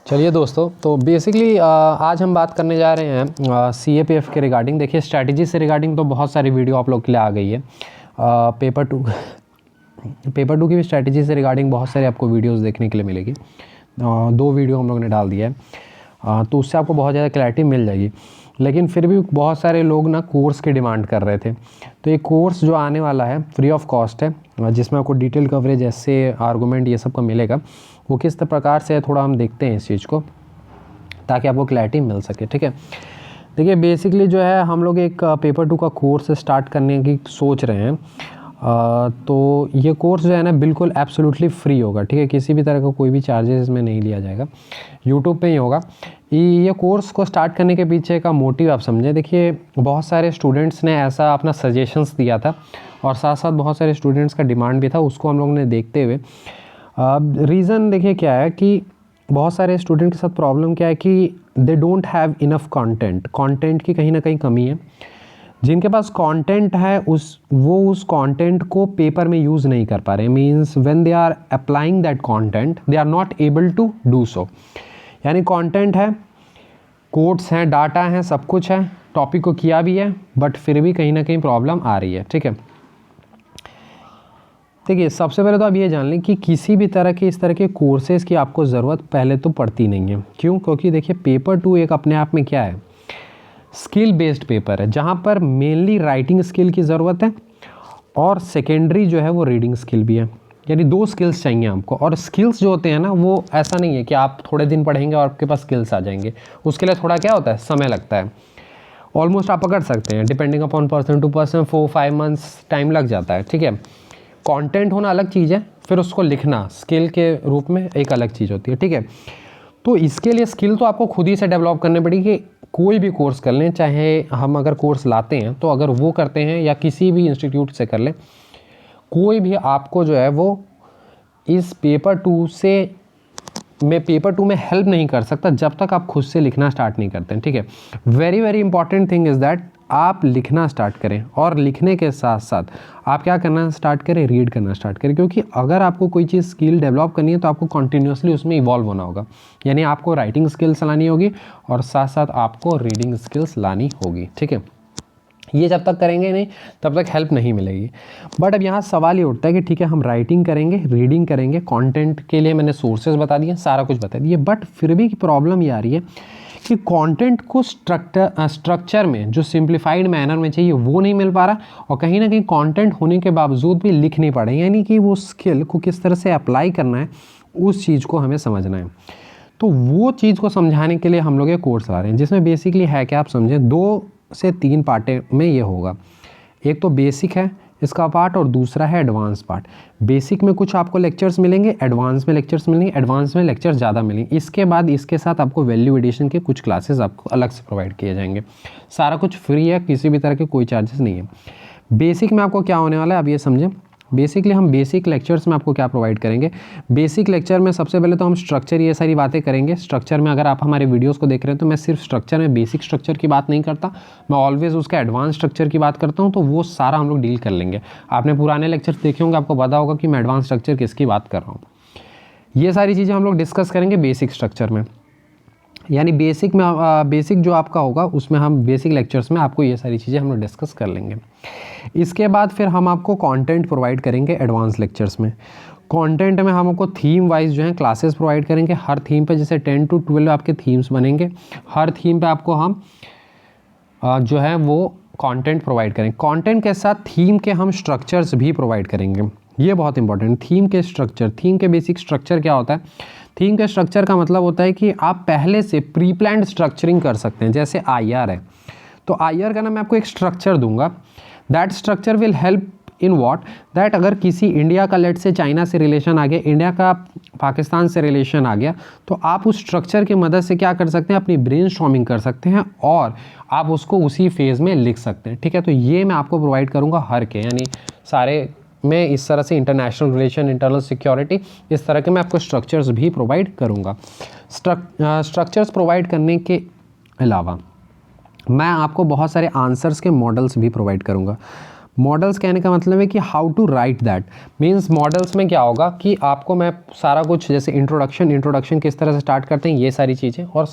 चलिए दोस्तों, तो बेसिकली आज हम बात करने जा रहे हैं CAPF के रिगार्डिंग। देखिए, स्ट्रैटेजी से रिगार्डिंग तो बहुत सारी वीडियो आप लोग के लिए आ गई है। पेपर टू की भी स्ट्रैटेजी से रिगार्डिंग बहुत सारे आपको वीडियोस देखने के लिए मिलेगी। 2 वीडियो हम लोग ने डाल दिया है, तो उससे आपको बहुत ज़्यादा क्लैरिटी मिल जाएगी। लेकिन फिर भी बहुत सारे लोग ना कोर्स की डिमांड कर रहे थे, तो ये कोर्स जो आने वाला है फ्री ऑफ कॉस्ट है, जिसमें आपको डिटेल कवरेज, ऐसे आर्गूमेंट ये सब का मिलेगा। वो किस प्रकार से है थोड़ा हम देखते हैं इस चीज़ को, ताकि आपको क्लैरिटी मिल सके। ठीक है, देखिए बेसिकली जो है हम लोग एक पेपर 2 का कोर्स स्टार्ट करने की सोच रहे हैं। तो ये कोर्स जो है ना बिल्कुल एब्सोल्युटली फ्री होगा। ठीक है, किसी भी तरह का कोई भी चार्जेस इसमें नहीं लिया जाएगा, यूट्यूब पे ही होगा। ये कोर्स को स्टार्ट करने के पीछे का मोटिव आप समझें। देखिए, बहुत सारे स्टूडेंट्स ने ऐसा अपना सजेशंस दिया था और साथ साथ बहुत सारे स्टूडेंट्स का डिमांड भी था, उसको हम लोग ने देखते हुए रीज़न देखिए क्या है कि बहुत सारे स्टूडेंट के साथ प्रॉब्लम क्या है कि they don't have enough content की कहीं ना कहीं कमी है। जिनके पास कंटेंट है वो उस कंटेंट को पेपर में यूज़ नहीं कर पा रहे। Means when they are applying that content they are not able to do so. यानी कंटेंट है, कोड्स हैं, डाटा हैं, सब कुछ है, टॉपिक को किया भी है, बट फिर भी कहीं ना कहीं प्रॉब्लम आ रही है। ठीक है, देखिए सबसे पहले तो आप ये जान लें कि किसी भी तरह के इस तरह के कोर्सेज़ की आपको ज़रूरत पहले तो पड़ती नहीं है। क्यों? क्योंकि देखिए पेपर 2 एक अपने आप में क्या है, स्किल बेस्ड पेपर है, जहाँ पर मेनली राइटिंग स्किल की ज़रूरत है और सेकेंडरी जो है वो रीडिंग स्किल भी है। यानी 2 स्किल्स चाहिए आपको। और स्किल्स जो होते हैं ना, वो ऐसा नहीं है कि आप थोड़े दिन पढ़ेंगे और आपके पास स्किल्स आ जाएंगे। उसके लिए थोड़ा क्या होता है, समय लगता है। ऑलमोस्ट आप पकड़ सकते हैं, depending upon person to person 4-5 months time लग जाता है। ठीक है, कंटेंट होना अलग चीज़ है, फिर उसको लिखना स्किल के रूप में एक अलग चीज़ होती है। ठीक है, तो इसके लिए स्किल तो आपको खुद ही से डेवलप करनी पड़ेगी। कोई भी कोर्स कर लें, चाहे हम अगर कोर्स लाते हैं तो अगर वो करते हैं या किसी भी इंस्टीट्यूट से कर लें, कोई भी आपको जो है वो इस पेपर 2 में हेल्प नहीं कर सकता जब तक आप खुद से लिखना स्टार्ट नहीं करते हैं। ठीक है, very very important thing is that आप लिखना स्टार्ट करें और लिखने के साथ साथ आप क्या करना स्टार्ट करें, रीड करना स्टार्ट करें। क्योंकि अगर आपको कोई चीज़ स्किल डेवलप करनी है तो आपको कंटिन्यूसली उसमें इवॉल्व होना होगा। यानी आपको राइटिंग स्किल्स लानी होगी और साथ साथ आपको रीडिंग स्किल्स लानी होगी। ठीक है, ये जब तक करेंगे नहीं तब तक हेल्प नहीं मिलेगी। बट अब यहाँ सवाल ये उठता है कि ठीक है, हम राइटिंग करेंगे, रीडिंग करेंगे, कंटेंट के लिए मैंने सोर्सेज बता दिए, सारा कुछ बता दिए, बट फिर भी प्रॉब्लम ये आ रही है कि कंटेंट को स्ट्रक्चर में जो सिंप्लीफाइड मैनर में चाहिए वो नहीं मिल पा रहा, और कहीं ना कहीं कंटेंट होने के बावजूद भी लिख नहीं पा रहे। यानी कि वो स्किल को किस तरह से अप्लाई करना है उस चीज़ को हमें समझना है। तो वो चीज़ को समझाने के लिए हम लोग ये कोर्स ला रहे हैं, जिसमें बेसिकली है कि आप समझें 2 से 3 पार्ट में ये होगा। एक तो बेसिक है इसका पार्ट और दूसरा है एडवांस पार्ट। बेसिक में कुछ आपको लेक्चर्स मिलेंगे, एडवांस में लेक्चर्स मिलेंगे, एडवांस में लेक्चर्स ज़्यादा मिलेंगे। इसके बाद इसके साथ आपको वैल्यू एडिशन के कुछ क्लासेस आपको अलग से प्रोवाइड किए जाएंगे। सारा कुछ फ्री है, किसी भी तरह के कोई चार्जेस नहीं है। बेसिक में आपको क्या होने वाला है आप ये समझें। बेसिकली हम बेसिक लेक्चर्स में आपको क्या प्रोवाइड करेंगे। बेसिक लेक्चर में सबसे पहले तो हम स्ट्रक्चर, ये सारी बातें करेंगे। स्ट्रक्चर में अगर आप हमारे वीडियोस को देख रहे हैं तो मैं सिर्फ स्ट्रक्चर में बेसिक स्ट्रक्चर की बात नहीं करता, मैं ऑलवेज उसका एडवांस स्ट्रक्चर की बात करता हूँ। तो वो सारा हम लोग डील कर लेंगे। आपने पुराने लेक्चर्स देखे होंगे, आपको पता होगा कि मैं एडवांस स्ट्रक्चर किसकी बात कर रहा हूँ। ये सारी चीज़ें हम लोग डिस्कस करेंगे बेसिक स्ट्रक्चर में। यानी बेसिक में बेसिक जो आपका होगा उसमें हम बेसिक लेक्चर्स में आपको ये सारी चीज़ें हम लोग डिस्कस कर लेंगे। इसके बाद फिर हम आपको कंटेंट प्रोवाइड करेंगे एडवांस लेक्चर्स में। कंटेंट में हम आपको थीम वाइज जो है क्लासेस प्रोवाइड करेंगे। हर थीम पे जैसे 10 to 12 आपके थीम्स बनेंगे, हर थीम पे आपको हम जो है वो कंटेंट प्रोवाइड करेंगे। कंटेंट के साथ थीम के हम स्ट्रक्चर्स भी प्रोवाइड करेंगे। ये बहुत इंपॉर्टेंट, थीम के स्ट्रक्चर। थीम के बेसिक स्ट्रक्चर क्या होता है? थीम के स्ट्रक्चर का मतलब होता है कि आप पहले से प्री प्लान्ड स्ट्रक्चरिंग कर सकते हैं। जैसे IR है, तो IR का ना मैं आपको एक स्ट्रक्चर दूंगा। That structure will help in what that अगर किसी इंडिया का लेट से चाइना से रिलेशन आ गया, इंडिया का पाकिस्तान से रिलेशन आ गया, तो आप उस स्ट्रक्चर की मदद से क्या कर सकते हैं, अपनी ब्रेनस्टॉर्मिंग कर सकते हैं और आप उसको उसी फेज़ में लिख सकते हैं। ठीक है, तो ये मैं आपको प्रोवाइड करूँगा हर के, यानी सारे में इस तरह से इंटरनेशनल रिलेशन, इंटरनल सिक्योरिटी, इस तरह के मैं आपको स्ट्रक्चर्स भी प्रोवाइड करूँगा। स्ट्रक्चर्स प्रोवाइड करने के अलावा मैं आपको बहुत सारे आंसर्स के मॉडल्स भी प्रोवाइड करूँगा। मॉडल्स कहने का मतलब है कि how to write that means models में क्या होगा कि आपको मैं सारा कुछ जैसे इंट्रोडक्शन किस तरह से स्टार्ट करते हैं ये सारी चीज़ें, और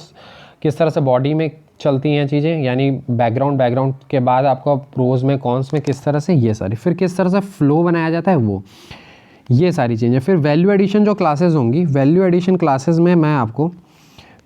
किस तरह से बॉडी में चलती हैं चीज़ें, यानी बैकग्राउंड के बाद आपका प्रोज में कॉन्स में किस तरह से ये सारी, फिर किस तरह से फ्लो बनाया जाता है वो, ये सारी चीज़ें। फिर वैल्यू एडिशन जो क्लासेस होंगी, वैल्यू एडिशन क्लासेस में मैं आपको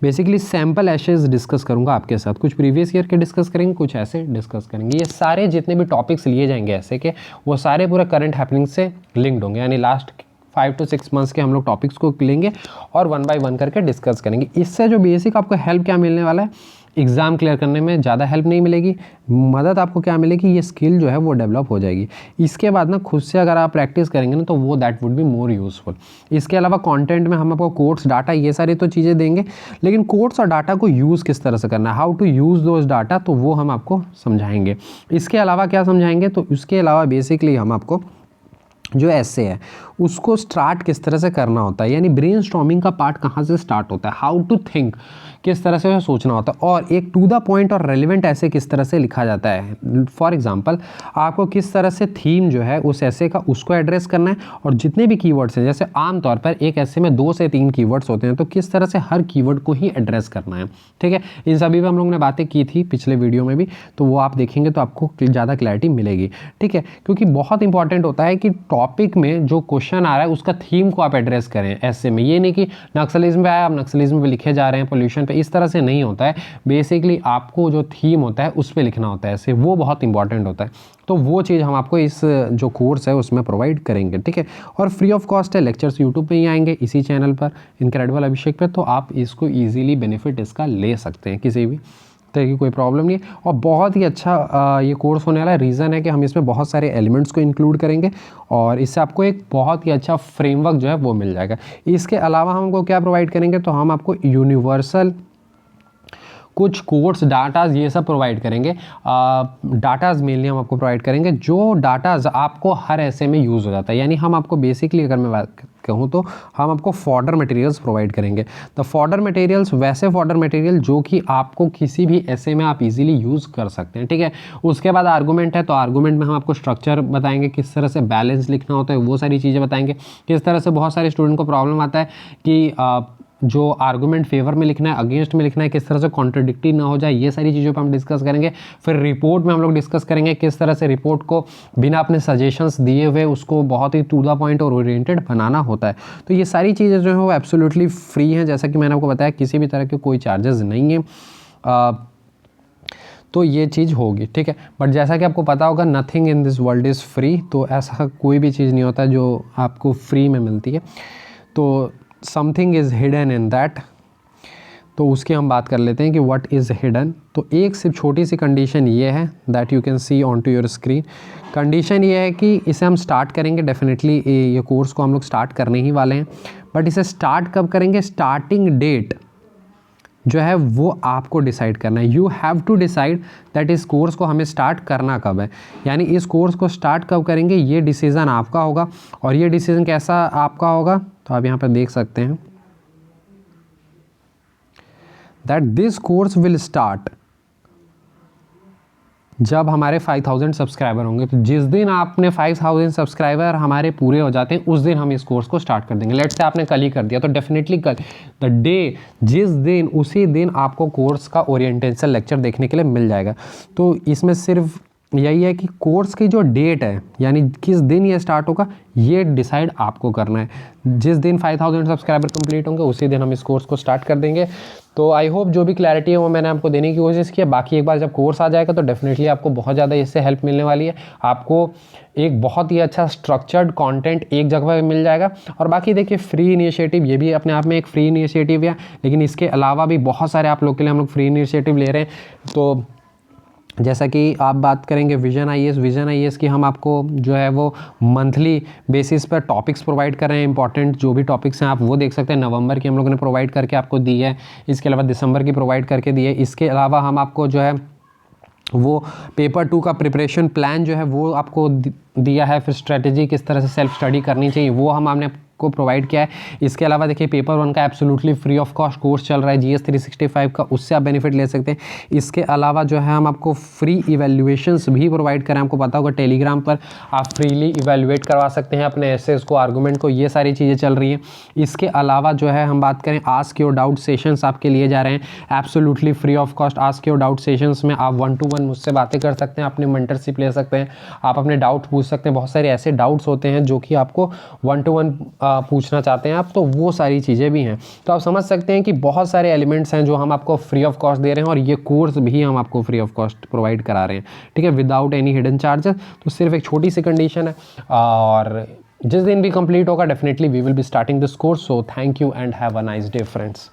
बेसिकली सैम्पल एशेज डिस्कस करूंगा आपके साथ, कुछ प्रीवियस ईयर के डिस्कस करेंगे, कुछ ऐसे डिस्कस करेंगे। ये सारे जितने भी टॉपिक्स लिए जाएंगे ऐसे के, वो सारे पूरा करंट हैपनिंग से लिंक्ड होंगे, यानी लास्ट 5 to 6 मंथ्स के हम लोग टॉपिक्स को लेंगे और 1 by 1 करके डिस्कस करेंगे। इससे जो बेसिक आपको हेल्प क्या मिलने वाला है, एग्ज़ाम क्लियर करने में ज़्यादा हेल्प नहीं मिलेगी, मदद आपको क्या मिलेगी, ये स्किल जो है वो डेवलप हो जाएगी। इसके बाद ना खुद से अगर आप प्रैक्टिस करेंगे ना तो वो that would be more useful. इसके अलावा कंटेंट में हम आपको कोड्स, डाटा, ये सारी तो चीज़ें देंगे, लेकिन कोड्स और डाटा को यूज़ किस तरह से करना है, how to use those data, तो वो हम आपको समझाएंगे। इसके अलावा क्या समझाएंगे, तो इसके अलावा बेसिकली हम आपको जो ऐसे है उसको स्टार्ट किस तरह से करना होता है, यानी ब्रेनस्टॉर्मिंग का पार्ट कहाँ से स्टार्ट होता है, हाउ टू थिंक, किस तरह से सोचना होता है, और एक टू द पॉइंट और रेलिवेंट ऐसे किस तरह से लिखा जाता है। फॉर एग्जांपल आपको किस तरह से थीम जो है उस ऐसे का उसको एड्रेस करना है, और जितने भी कीवर्ड्स हैं, जैसे आमतौर पर एक ऐसे में 2 से 3 कीवर्ड्स होते हैं, तो किस तरह से हर कीवर्ड को ही एड्रेस करना है। ठीक है, इन सभी पर हम लोगों ने बातें की थी पिछले वीडियो में भी, तो वो आप देखेंगे तो आपको ज़्यादा क्लैरिटी मिलेगी। ठीक है, क्योंकि बहुत इंपॉर्टेंट होता है कि टॉपिक में जो क्वेश्चन आ रहा है उसका थीम को आप एड्रेस करें ऐसे में, ये नहीं कि नक्सलिज्म पे आया आप नक्सलिज्म पे लिखे जा रहे हैं, पोल्यूशन पे, इस तरह से नहीं होता है। बेसिकली आपको जो थीम होता है उस पर लिखना होता है ऐसे, वो बहुत इंपॉर्टेंट होता है। तो वो चीज़ हम आपको इस जो कोर्स है उसमें प्रोवाइड करेंगे। ठीक है, और फ्री ऑफ कॉस्ट है, लेक्चर्स यूट्यूब पे ही आएंगे इसी चैनल पर, इनक्रेडिबल अभिषेक पे, तो आप इसको ईजिली बेनिफिट इसका ले सकते हैं, किसी भी तरह की कोई प्रॉब्लम नहीं है। और बहुत ही अच्छा ये कोर्स होने वाला है। रीज़न है कि हम इसमें बहुत सारे एलिमेंट्स को इंक्लूड करेंगे और इससे आपको एक बहुत ही अच्छा फ्रेमवर्क जो है वो मिल जाएगा। इसके अलावा हमको क्या प्रोवाइड करेंगे, तो हम आपको यूनिवर्सल कुछ कोड्स, डाटाज, ये सब प्रोवाइड करेंगे। डाटाज मेनली हम आपको प्रोवाइड करेंगे, जो डाटाज आपको हर ऐसे में यूज़ हो जाता है। यानी हम आपको बेसिकली अगर मैं बात कहूँ तो हम आपको फॉर्डर मटेरियल्स प्रोवाइड करेंगे। तो फॉर्डर मटेरियल्स वैसे फॉर्डर मटेरियल जो कि आपको किसी भी ऐसे में आप इजीली यूज़ कर सकते हैं। ठीक है, उसके बाद आर्गूमेंट है, तो आर्गूमेंट में हम आपको स्ट्रक्चर बताएंगे, किस तरह से बैलेंस लिखना होता है, वो सारी चीज़ें बताएंगे। किस तरह से बहुत सारे स्टूडेंट को प्रॉब्लम आता है कि जो आर्गुमेंट फेवर में लिखना है, अगेंस्ट में लिखना है, किस तरह से कॉन्ट्रडिक्टी ना हो जाए, ये सारी चीज़ों पे हम डिस्कस करेंगे। फिर रिपोर्ट में हम लोग डिस्कस करेंगे किस तरह से रिपोर्ट को बिना अपने सजेशंस दिए हुए उसको बहुत ही टू द पॉइंट और ओरिएंटेड बनाना होता है। तो ये सारी चीज़ें जो है वो एब्सोल्युटली फ्री हैं, जैसा कि मैंने आपको बताया, किसी भी तरह के कोई चार्जेस नहीं है। तो ये चीज़ होगी। ठीक है, बट जैसा कि आपको पता होगा nothing in this world is free, तो ऐसा कोई भी चीज़ नहीं होता जो आपको फ्री में मिलती है। तो something is hidden in that, तो उसकी हम बात कर लेते हैं कि व्हाट इज़ हिडन। तो एक सिर्फ छोटी सी कंडीशन ये है that you can see on to your screen. Condition ये है कि इसे हम स्टार्ट करेंगे, डेफिनेटली ये कोर्स को हम लोग स्टार्ट करने ही वाले हैं, बट इसे स्टार्ट कब करेंगे, स्टार्टिंग डेट जो है वो आपको डिसाइड करना है। You have to decide that इस कोर्स को हमें स्टार्ट करना कब है, यानी इस कोर्स को स्टार्ट कब करेंगे, ये डिसीज़न आपका होगा। और ये डिसीज़न कैसा आपका होगा, तो आप यहाँ पर देख सकते हैं that this course will start जब हमारे 5000 सब्सक्राइबर होंगे। तो जिस दिन आपने 5000 सब्सक्राइबर हमारे पूरे हो जाते हैं उस दिन हम इस कोर्स को स्टार्ट कर देंगे। लेट्स से आपने कल ही कर दिया तो डेफिनेटली कल द डे, जिस दिन, उसी दिन आपको कोर्स का ओरिएंटेशन लेक्चर देखने के लिए मिल जाएगा। तो इसमें सिर्फ यही है कि कोर्स की जो डेट है, यानी किस दिन ये स्टार्ट होगा, ये डिसाइड आपको करना है। जिस दिन 5000 सब्सक्राइबर कंप्लीट होंगे उसी दिन हम इस कोर्स को स्टार्ट कर देंगे। तो आई होप जो भी क्लैरिटी है वो मैंने आपको देने की कोशिश की है। बाकी एक बार जब कोर्स आ जाएगा तो डेफिनेटली आपको बहुत ज़्यादा इससे हेल्प मिलने वाली है। आपको एक बहुत ही अच्छा स्ट्रक्चर्ड कंटेंट एक जगह पे मिल जाएगा। और बाकी देखिए फ्री इनिशिएटिव, ये भी अपने आप में एक फ्री इनिशिएटिव है, लेकिन इसके अलावा भी बहुत सारे आप लोग के लिए हम लोग फ्री इनिशिएटिव ले रहे हैं। तो जैसा कि आप बात करेंगे विजन आईएएस की, हम आपको जो है वो मंथली बेसिस पर टॉपिक्स प्रोवाइड कर रहे हैं। इंपॉर्टेंट जो भी टॉपिक्स हैं आप वो देख सकते हैं। नवंबर की हम लोगों ने प्रोवाइड करके आपको दी है, इसके अलावा दिसंबर की प्रोवाइड करके दी है। इसके अलावा हम आपको जो है वो पेपर 2 का प्रिपरेशन प्लान जो है वो आपको दिया है। फिर स्ट्रेटजी किस तरह से सेल्फ स्टडी करनी चाहिए वो हमने आपको प्रोवाइड किया है। इसके अलावा देखिए पेपर 1 का absolutely free of cost course चल रहा है GS 365 का, उससे आप बेनिफिट ले सकते हैं। इसके अलावा जो है हम आपको फ्री इवैल्यूएशंस भी प्रोवाइड करें, आपको पता होगा टेलीग्राम पर आप फ्रीली इवैल्यूएट करवा सकते हैं अपने एसेस को, आर्गूमेंट को, ये सारी चीज़ें चल रही हैं। इसके अलावा जो है हम बात करें आस्क योर डाउट सेशंस आपके लिए जा रहे हैं absolutely free of cost. Ask your doubt sessions में आप 1 to 1 मुझसे बातें कर सकते हैं, अपने मेंटरशिप ले सकते हैं, आप अपने डाउट पूछ सकते हैं। बहुत सारे ऐसे डाउट्स होते हैं जो कि आपको 1 to 1 पूछना चाहते हैं आप, तो वो सारी चीज़ें भी हैं। तो आप समझ सकते हैं कि बहुत सारे एलिमेंट्स हैं जो हम आपको फ्री ऑफ कॉस्ट दे रहे हैं, और ये कोर्स भी हम आपको फ्री ऑफ कॉस्ट प्रोवाइड करा रहे हैं, ठीक है, विदाउट एनी हिडन चार्जेस। तो सिर्फ एक छोटी सी कंडीशन है, और जिस दिन भी कंप्लीट होगा definitely we will be starting this course. So thank you and have a nice day friends.